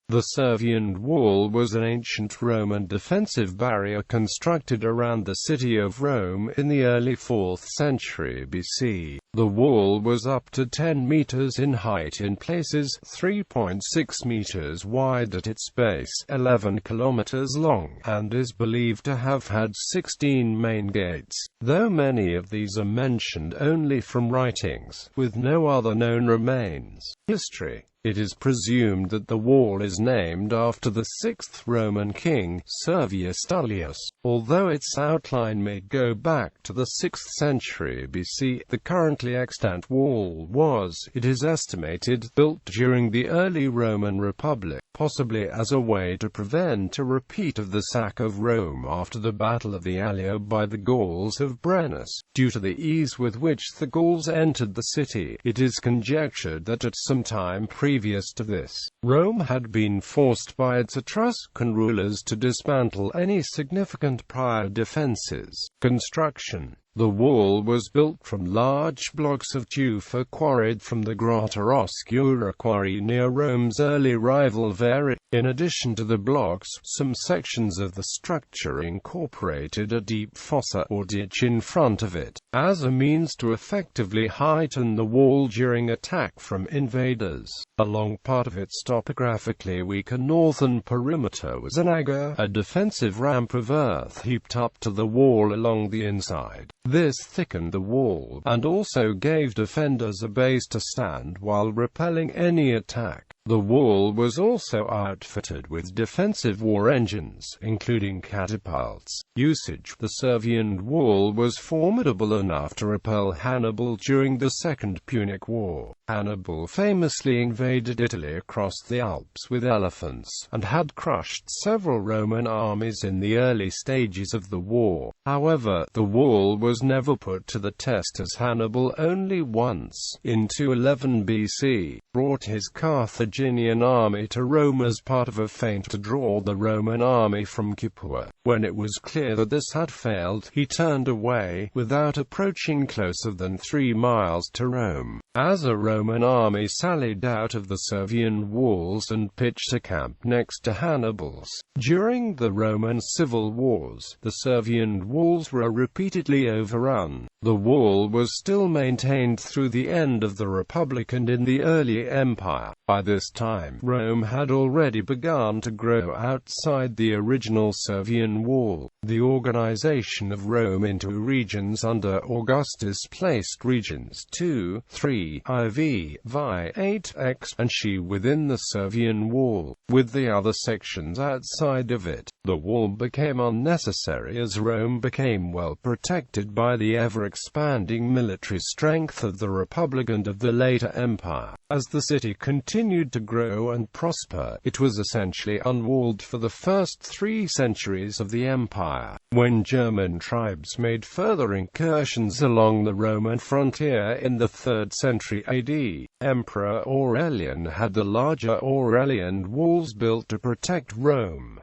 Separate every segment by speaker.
Speaker 1: The Servian Wall was an ancient Roman defensive barrier constructed around the city of Rome in the early 4th century BC. The wall was up to 10 meters in height in places, 3.6 meters wide at its base, 11 kilometers long, and is believed to have had 16 main gates, though many of these are mentioned only from writings, with no other known remains. History. It is presumed that the wall is named after the 6th Roman king, Servius Tullius, although its outline may go back to the 6th century BC. The currently extant wall was, it is estimated, built during the early Roman Republic, possibly as a way to prevent a repeat of the sack of Rome after the Battle of the Allia by the Gauls of Brennus. Due to the ease with which the Gauls entered the city, it is conjectured that at some time previous to this, Rome had been forced by its Etruscan rulers to dismantle any significant prior defenses. Construction. The wall was built from large blocks of tufa quarried from the Grotta Oscura quarry near Rome's early rival Verri. In addition to the blocks, some sections of the structure incorporated a deep fossa or ditch in front of it, as a means to effectively heighten the wall during attack from invaders. Along part of its topographically weaker northern perimeter was an agger, a defensive ramp of earth heaped up to the wall along the inside. This thickened the wall, and also gave defenders a base to stand while repelling any attack. The wall was also outfitted with defensive war engines, including catapults. Usage. The Servian Wall was formidable enough to repel Hannibal during the Second Punic War. Hannibal famously invaded Italy across the Alps with elephants, and had crushed several Roman armies in the early stages of the war. However, the wall was never put to the test as Hannibal only once, in 211 BC, brought his Carthaginian army to Rome as part of a feint to draw the Roman army from Capua. When it was clear that this had failed, he turned away, without approaching closer than 3 miles to Rome. As a Roman army sallied out of the Servian walls and pitched a camp next to Hannibal's. During the Roman civil wars, the Servian walls were repeatedly overrun. The wall was still maintained through the end of the Republic and in the early Empire. By this time, Rome had already begun to grow outside the original Servian Wall. The organization of Rome into regions under Augustus placed regions 2, 3, IV, Vi, 8x, and Xi within the Servian Wall, with the other sections outside of it. The wall became unnecessary as Rome became well protected by the ever-expanding military strength of the Republic and of the later Empire. As the city continued to grow and prosper, it was essentially unwalled for the first 3 centuries of the Empire. When German tribes made further incursions along the Roman frontier in the 3rd century AD, Emperor Aurelian had the larger Aurelian walls built to protect Rome.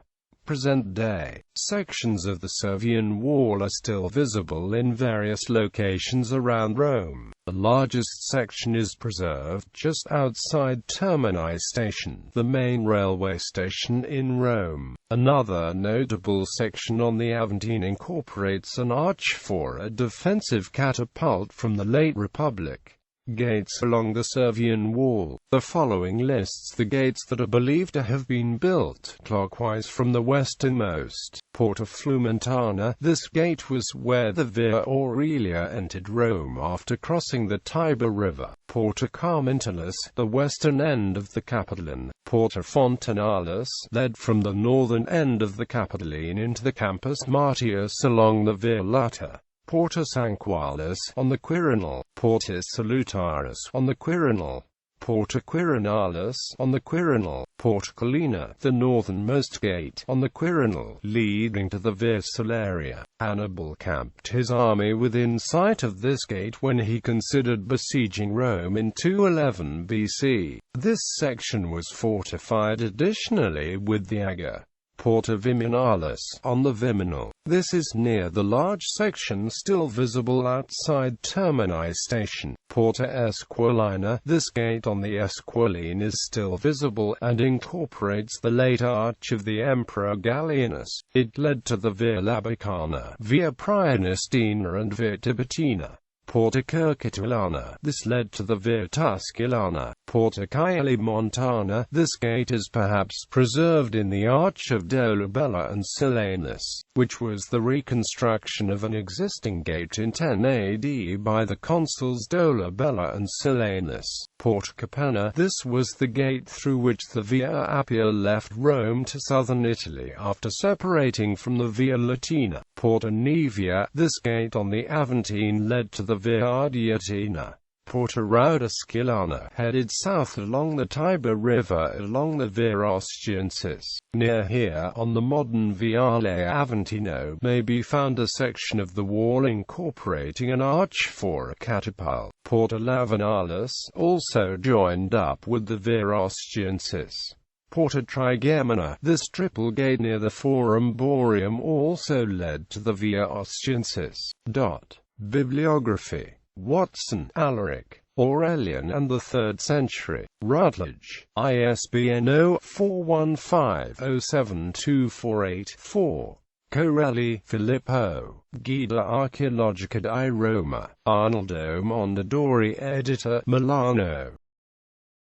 Speaker 1: Present-day sections of the Servian Wall are still visible in various locations around Rome. The largest section is preserved just outside Termini Station, the main railway station in Rome. Another notable section on the Aventine incorporates an arch for a defensive catapult from the late Republic. Gates along the Servian Wall. The following lists the gates that are believed to have been built clockwise from the westernmost. Porta Flumentana. This gate was where the Via Aurelia entered Rome after crossing the Tiber River. Porta Carmentalis, the western end of the Capitoline. Porta Fontinalis, led from the northern end of the Capitoline into the Campus Martius along the Via Lata. Porta Sanqualis, on the Quirinal. Porta Salutaris, on the Quirinal. Porta Quirinalis, on the Quirinal. Porta Collina, the northernmost gate, on the Quirinal, leading to the Via Salaria. Hannibal camped his army within sight of this gate when he considered besieging Rome in 211 BC. This section was fortified additionally with the agger. Porta Viminalis, on the Viminal. This is near the large section still visible outside Termini station. Porta Esquilina, this gate on the Esquiline is still visible, and incorporates the later arch of the Emperor Gallienus. It led to the Via Labicana, Via Praenestina and Via Tiburtina. Porta Circitulana, this led to the Via Tusculana. Porta Caeli Montana, this gate is perhaps preserved in the Arch of Dolabella and Silanus, which was the reconstruction of an existing gate in 10 AD by the consuls Dolabella and Silanus. Porta Capenna, this was the gate through which the Via Appia left Rome to southern Italy after separating from the Via Latina. Porta Naevia, this gate on the Aventine led to the Via Ardeatina. Porta Raudiscilana, headed south along the Tiber River along the Via Ostiensis. Near here, on the modern Viale Aventino, may be found a section of the wall incorporating an arch for a catapult. Porta Lavinalis, also joined up with the Via Ostiensis. Porta Trigemina, this triple gate near the Forum Boarium also led to the Via Ostiensis. Bibliography. Watson, Alaric, Aurelian and the 3rd century. Routledge. ISBN 0-415-07248-4. Corelli, Filippo. Guida Archeologica di Roma. Arnoldo Mondadori, editor, Milano.